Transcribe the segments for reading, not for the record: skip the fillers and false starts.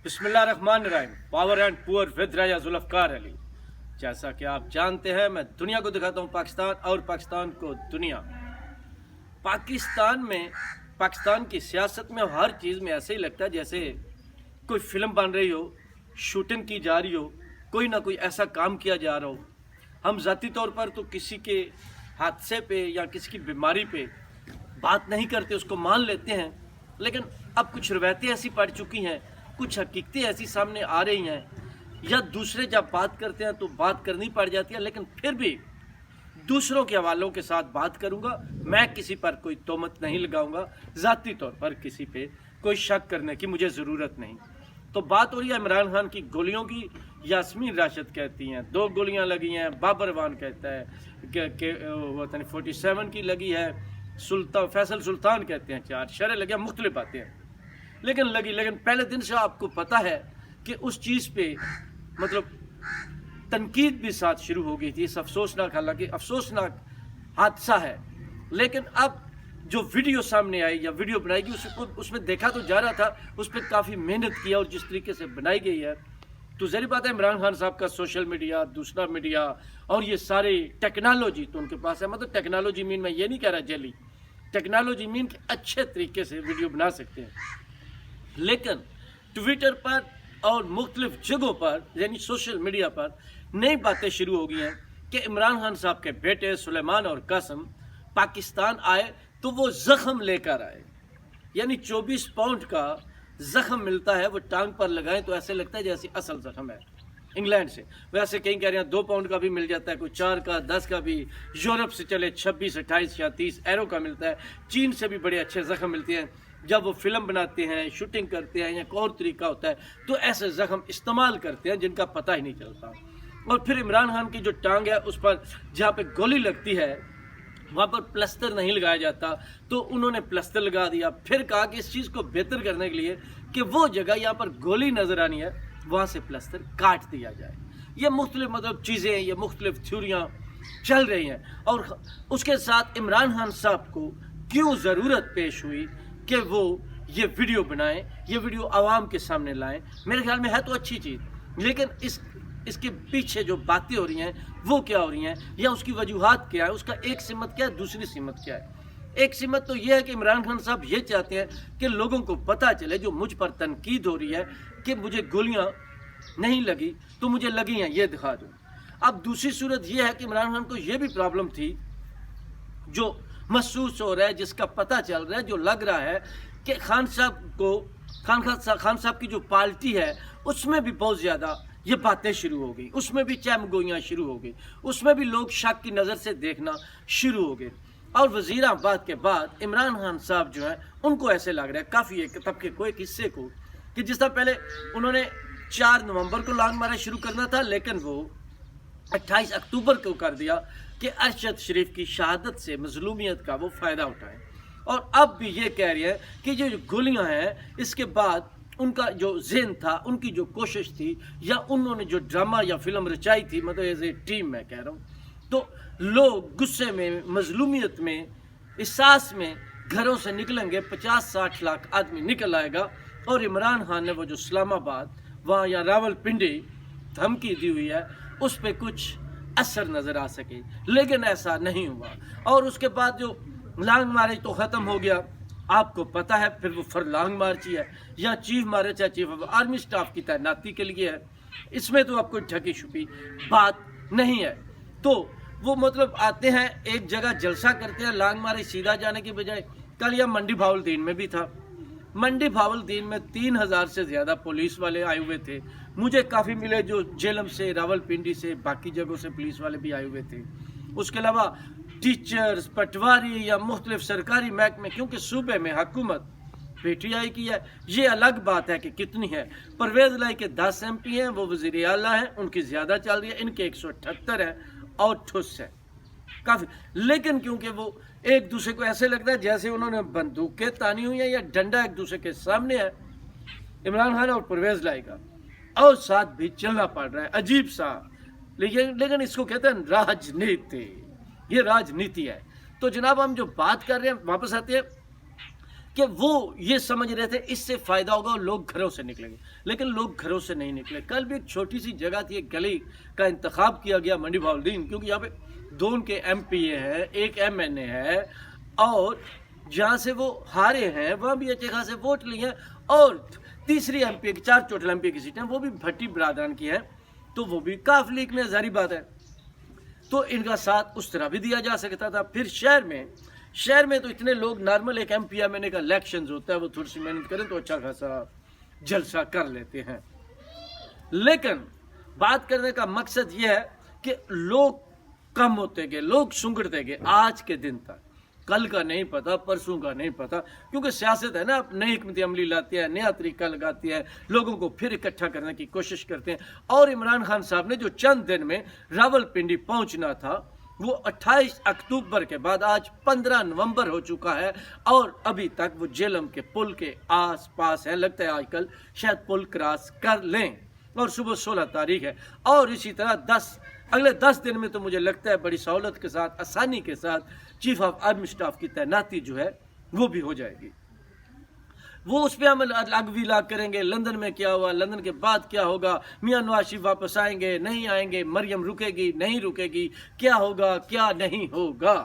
बिस्मिल्लाहिर्रहमानिर्रहीम। Power and poor with राजा जुल्फकार अली। जैसा कि आप जानते हैं, मैं दुनिया को दिखाता हूँ पाकिस्तान और पाकिस्तान को दुनिया। पाकिस्तान की सियासत में हर चीज़ में ऐसे ही लगता है जैसे कोई फिल्म बन रही हो, शूटिंग की जा रही हो, कोई ना कोई ऐसा काम किया जा रहा हो। हम ज़ाती तौर पर तो किसी के हादसे पे या किसी की बीमारी पे बात नहीं करते, उसको मान लेते हैं, लेकिन अब कुछ रवायतें ऐसी पड़ चुकी हैं, कुछ हकीकतें ऐसी सामने आ रही हैं, या दूसरे जब बात करते हैं तो बात करनी पड़ जाती है, लेकिन फिर भी दूसरों के हवालों के साथ बात करूंगा। मैं किसी पर कोई तोहमत नहीं लगाऊंगा, ज़ाती तौर पर किसी पे कोई शक करने की मुझे ज़रूरत नहीं। तो बात हो रही है इमरान खान की गोलियों की। यास्मीन राशिद कहती हैं 2 गोलियां लगी हैं, बाबर वान कहता है कि 47 की लगी है, फैसल सुल्तान कहते हैं 4, शरह लगे, मुख्तलिफ बातें हैं, लेकिन पहले दिन से आपको पता है कि उस चीज़ पे मतलब तनकीद भी साथ शुरू हो गई थी। इस अफसोसनाक, हालांकि अफसोसनाक हादसा है, लेकिन अब जो वीडियो सामने आई या वीडियो बनाएगी उसमें देखा तो जा रहा था, उस पर काफ़ी मेहनत किया, और जिस तरीके से बनाई गई है तो ज़री बात है इमरान खान साहब का सोशल मीडिया, दूसरा मीडिया और ये सारी टेक्नोलॉजी तो उनके पास है। मतलब टेक्नोलॉजी मीन मैं ये नहीं कह रहा जली, टेक्नोलॉजी मीन के अच्छे तरीके से वीडियो बना सकते हैं, लेकिन ट्विटर पर और मुख्तलिफ जगहों पर यानी सोशल मीडिया पर नई बातें शुरू हो गई हैं कि इमरान खान साहब के बेटे सुलेमान और कासिम पाकिस्तान आए तो वो ज़ख़म लेकर आए, यानी 24 पाउंड का ज़ख़म मिलता है, वो टांग पर लगाएं तो ऐसे लगता है जैसे असल ज़ख़म है इंग्लैंड से। वैसे कहीं कह रहे हैं 2 पाउंड का भी मिल जाता है, कोई 4 का, 10 का भी, यूरोप से चले 26, 28 या 30 एरो का मिलता है, चीन से भी बड़े अच्छे ज़ख़म मिलते हैं। जब वो फिल्म बनाते हैं, शूटिंग करते हैं या कोई और तरीका होता है तो ऐसे ज़ख़म इस्तेमाल करते हैं जिनका पता ही नहीं चलता। और फिर इमरान खान की जो टांग है उस पर जहाँ पे गोली लगती है वहाँ पर प्लस्तर नहीं लगाया जाता, तो उन्होंने प्लस्तर लगा दिया। फिर कहा कि इस चीज़ को बेहतर करने के लिए कि वो जगह यहाँ पर गोली नज़र आनी है वहाँ से प्लस्तर काट दिया जाए। ये मुख्तलिफ मतलब चीज़ें, ये मुख्तलिफ थ्योरियाँ चल रही हैं, और उसके साथ इमरान खान साहब को क्यों ज़रूरत पेश हुई कि वो ये वीडियो बनाएं, ये वीडियो आवाम के सामने लाएं। मेरे ख्याल में है तो अच्छी चीज़, लेकिन इसके पीछे जो बातें हो रही हैं वो क्या हो रही हैं, या उसकी वजूहात क्या है, उसका एक सिमत क्या है, दूसरी सिमत क्या है। एक सिमत तो ये है कि इमरान खान साहब ये चाहते हैं कि लोगों को पता चले, जो मुझ पर तनकीद हो रही है कि मुझे गोलियां नहीं लगी तो मुझे लगी हैं, ये दिखा दो। अब दूसरी सूरत ये है कि इमरान खान को ये भी प्रॉब्लम थी, जो महसूस हो रहा है, जिसका पता चल रहा है, जो लग रहा है कि खान साहब की जो पार्टी है उसमें भी बहुत ज़्यादा ये बातें शुरू हो गई, उसमें भी चहमगोइयाँ शुरू हो गई, उसमें भी लोग शक की नज़र से देखना शुरू हो गए। और वज़ीराबाद के बाद इमरान खान साहब जो हैं उनको ऐसे लग रहा है काफ़ी एक तबके को, एक हिस्से को, कि जिस तरह पहले उन्होंने 4 नवंबर को लॉन्ग मार्च शुरू करना था, लेकिन वो 28 अक्टूबर को कर दिया कि अरशद शरीफ की शहादत से मजलूमियत का वो फ़ायदा उठाएं। और अब भी ये कह रही है कि ये जो गोलियाँ हैं इसके बाद उनका जो ज़हन था, उनकी जो कोशिश थी, या उन्होंने जो ड्रामा या फिल्म रचाई थी, मतलब एज ए टीम मैं कह रहा हूँ, तो लोग गुस्से में, मजलूमियत में, एहसास में घरों से निकलेंगे, 50-60 लाख आदमी निकल आएगा, और इमरान खान ने वो जो इस्लामाबाद वहाँ या रावलपिंडी धमकी दी हुई है उस पर कुछ असर नज़र आ सके, लेकिन ऐसा नहीं हुआ। और उसके बाद जो लॉन्ग मार्च तो ख़त्म हो गया, आपको पता है, फिर वो फरलॉन्ग मार्च ही है, या चीफ मार्च है, चीफ ऑफ आर्मी स्टाफ की तैनाती के लिए है। इसमें तो अब कोई ठगी छुपी बात नहीं है। तो वो मतलब आते हैं, एक जगह जलसा करते हैं, लॉन्ग मार्च सीधा जाने की बजाय। कल यह मंडी भावलदीन में भी था, मंडी भावलदीन में 3000 से ज़्यादा पुलिस वाले आए हुए थे। मुझे काफ़ी मिले जो जेलम से, रावलपिंडी से, बाकी जगहों से पुलिस वाले भी आए हुए थे। उसके अलावा टीचर्स, पटवारी या मुख्तलिफ सरकारी महकमे, क्योंकि सूबे में हुकूमत पीटीआई की है, ये अलग बात है कि कितनी है। परवेज़ लाई के 10 MP हैं, वो वज़ीर आला हैं, उनकी ज़्यादा चल रही है, इनके 178 हैं, और ठुस है काफ़ी। लेकिन क्योंकि वो एक दूसरे को ऐसे लगता है जैसे उन्होंने बंदूकें तानी हुई हैं या डंडा एक दूसरे के सामने है, इमरान खान और परवेज़ लाई का, और साथ भी चलना पड़ रहा है, अजीब सा। लेकिन इसको कहते हैं राजनीति, ये राजनीति है। तो जनाब हम जो बात कर रहे हैं, वापस आते हैं کہ وہ یہ سمجھ رہے تھے اس سے فائدہ ہوگا اور لوگ گھروں سے نکلیں گے، لیکن لوگ گھروں سے نہیں نکلے۔ کل بھی ایک چھوٹی سی جگہ تھی، ایک گلی کا انتخاب کیا گیا منڈی بہاؤالدین، کیونکہ یہاں پہ 2 ان کے MP ہیں، 1 MNA ہے، اور جہاں سے وہ ہارے ہیں وہاں بھی اچھے خاصے ووٹ لیے ہیں، اور تیسری MP کی 4 ٹوٹل MP کی سیٹیں وہ بھی بھٹی برادران کی ہیں، تو وہ بھی کاف لیگ میں ظاہری بات ہے، تو ان کا ساتھ اس طرح بھی دیا جا سکتا تھا۔ پھر شہر میں تو اتنے لوگ نارمل ایک MP MNA کا الیکشنز ہوتا ہے، وہ تھوڑی سی محنت کریں تو اچھا خاصا جلسہ کر لیتے ہیں۔ لیکن بات کرنے کا مقصد یہ ہے کہ لوگ کم ہوتے گئے، لوگ سنگڑتے گئے آج کے دن تک۔ کل کا نہیں پتا، پرسوں کا نہیں پتا، کیونکہ سیاست ہے نا، نئی حکمت عملی لاتی ہے، نیا طریقہ لگاتی ہے، لوگوں کو پھر اکٹھا کرنے کی کوشش کرتے ہیں۔ اور عمران خان صاحب نے جو چند دن میں راولپنڈی پہنچنا تھا، وہ 28 اکتوبر کے بعد آج 15 نومبر ہو چکا ہے، اور ابھی تک وہ جہلم کے پل کے آس پاس ہے۔ لگتا ہے آج کل شاید پل کراس کر لیں، اور صبح 16 تاریخ ہے، اور اسی طرح اگلے 10 دن میں تو مجھے لگتا ہے بڑی سہولت کے ساتھ، آسانی کے ساتھ چیف آف آرمی اسٹاف کی تعیناتی جو ہے وہ بھی ہو جائے گی۔ وہ اس پہ ہم الگ بھی لاگ کریں گے، لندن میں کیا ہوا، لندن کے بعد کیا ہوگا، میاں نواز شریف واپس آئیں گے نہیں آئیں گے، مریم رکے گی نہیں رکے گی، کیا ہوگا کیا نہیں ہوگا،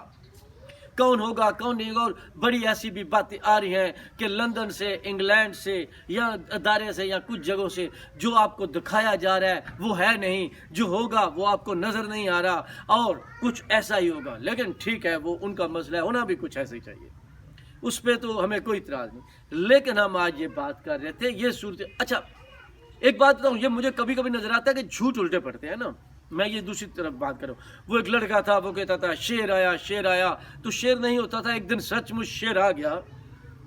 کون ہوگا کون نہیں ہوگا۔ اور بڑی ایسی بھی باتیں آ رہی ہیں کہ لندن سے، انگلینڈ سے، یا ادارے سے، یا کچھ جگہوں سے جو آپ کو دکھایا جا رہا ہے وہ ہے نہیں، جو ہوگا وہ آپ کو نظر نہیں آ رہا، اور کچھ ایسا ہی ہوگا۔ لیکن ٹھیک ہے، وہ ان کا مسئلہ ہے، ہونا بھی کچھ ایسا ہی چاہیے، اس پہ تو ہمیں کوئی اعتراض نہیں۔ لیکن ہم آج یہ بات کر رہے تھے، یہ صورت، اچھا ایک بات بتاؤں، یہ مجھے کبھی کبھی نظر آتا ہے کہ جھوٹ الٹے پڑتے ہیں نا۔ میں یہ دوسری طرف بات کروں، وہ ایک لڑکا تھا، وہ کہتا تھا شیر آیا، تو شیر نہیں ہوتا تھا، ایک دن سچ مچ شیر آ گیا،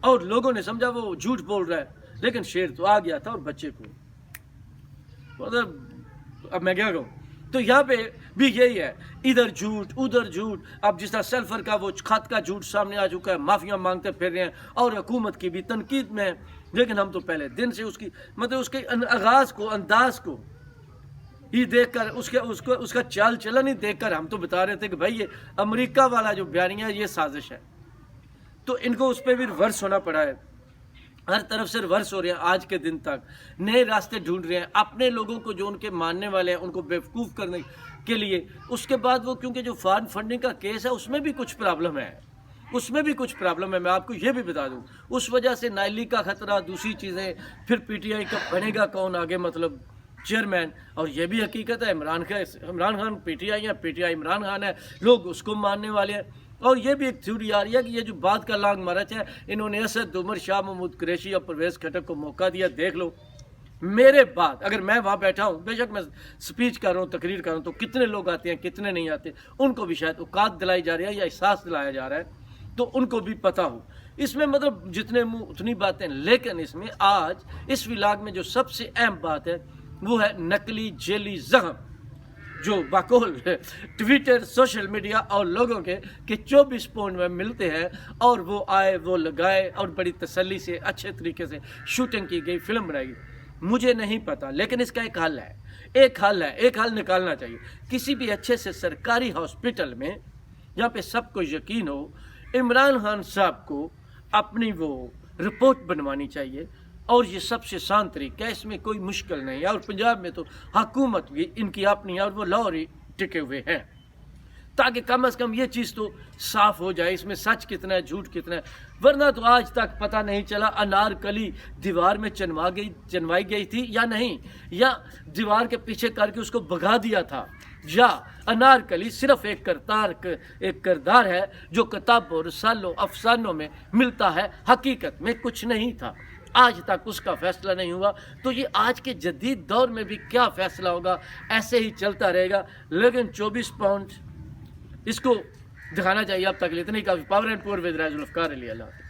اور لوگوں نے سمجھا وہ جھوٹ بول رہا ہے، لیکن شیر تو آ گیا تھا، اور بچے کو مطلب اب میں کیا کہوں۔ تو یہاں پہ بھی یہی ہے، ادھر جھوٹ ادھر جھوٹ۔ اب جس طرح سلفر کا وہ خط کا جھوٹ سامنے آ چکا ہے، معافیاں مانگتے پھر رہے ہیں، اور حکومت کی بھی تنقید میں ہیں، لیکن ہم تو پہلے دن سے اس کی مطلب اس کے آغاز کو، انداز کو ہی دیکھ کر، اس کا چال چلن ہی دیکھ کر ہم تو بتا رہے تھے کہ بھائی یہ امریکہ والا جو بیانیہ ہے یہ سازش ہے۔ تو ان کو اس پہ بھی ریورس ہونا پڑا ہے، ہر طرف سے ریورس ہو رہے ہیں آج کے دن تک، نئے راستے ڈھونڈ رہے ہیں اپنے لوگوں کو جو ان کے ماننے والے ہیں ان کو بیوقوف کرنے کے لیے۔ اس کے بعد وہ کیونکہ جو فارن فنڈنگ کا کیس ہے اس میں بھی کچھ پرابلم ہے، میں آپ کو یہ بھی بتا دوں، اس وجہ سے نائلی کا خطرہ، دوسری چیزیں، پھر PTI کا بنے گا کون آگے مطلب چیئرمین، اور یہ بھی حقیقت ہے عمران خان PTI ہے، PTI عمران خان ہے، لوگ اس کو ماننے والے ہیں۔ اور یہ بھی ایک تھیوری آ رہی ہے کہ یہ جو بات کا لانگ مارچ ہے، انہوں نے اسد عمر، شاہ محمود قریشی اور پرویز کھٹک کو موقع دیا۔ دیکھ لو میرے بعد اگر میں وہاں بیٹھا ہوں، بے شک میں سپیچ کر رہا ہوں، تقریر کر رہا ہوں، تو کتنے لوگ آتے ہیں کتنے نہیں آتے، ان کو بھی شاید اوقات دلائی جا رہی ہے یا احساس دلایا جا رہا ہے، تو ان کو بھی پتہ ہو۔ اس میں مطلب جتنے منہ اتنی باتیں، لیکن اس میں آج اس ولاگ میں جو سب سے اہم بات ہے وہ ہے نقلی جیلی زخم، جو باقول ٹویٹر، سوشل میڈیا اور لوگوں کے کہ 24 پاؤنڈ میں ملتے ہیں، اور وہ آئے وہ لگائے، اور بڑی تسلی سے اچھے طریقے سے شوٹنگ کی گئی، فلم بنائی گئی۔ مجھے نہیں پتا، لیکن اس کا ایک حل نکالنا چاہیے۔ کسی بھی اچھے سے سرکاری ہاسپٹل میں جہاں پہ سب کو یقین ہو، عمران خان صاحب کو اپنی وہ رپورٹ بنوانی چاہیے، اور یہ سب سے آسان طریقہ ہے، اس میں کوئی مشکل نہیں ہے۔ اور پنجاب میں تو حکومت بھی ان کی اپنی ہے، اور وہ لاہور ہی ٹکے ہوئے ہیں، تاکہ کم از کم یہ چیز تو صاف ہو جائے، اس میں سچ کتنا ہے جھوٹ کتنا ہے۔ ورنہ تو آج تک پتہ نہیں چلا انارکلی دیوار میں چنوائی گئی تھی یا نہیں، یا دیوار کے پیچھے کر کے اس کو بھگا دیا تھا، یا انارکلی صرف ایک کردار ہے جو کتابوں، رسالوں، افسانوں میں ملتا ہے، حقیقت میں کچھ نہیں تھا۔ آج تک اس کا فیصلہ نہیں ہوا، تو یہ آج کے جدید دور میں بھی کیا فیصلہ ہوگا، ایسے ہی چلتا رہے گا۔ لیکن 24 پاؤنڈ اس کو دکھانا چاہیے۔ اب تک اتنی کافی۔ پاور اینڈ پور ود راج الافکار علی اللہ۔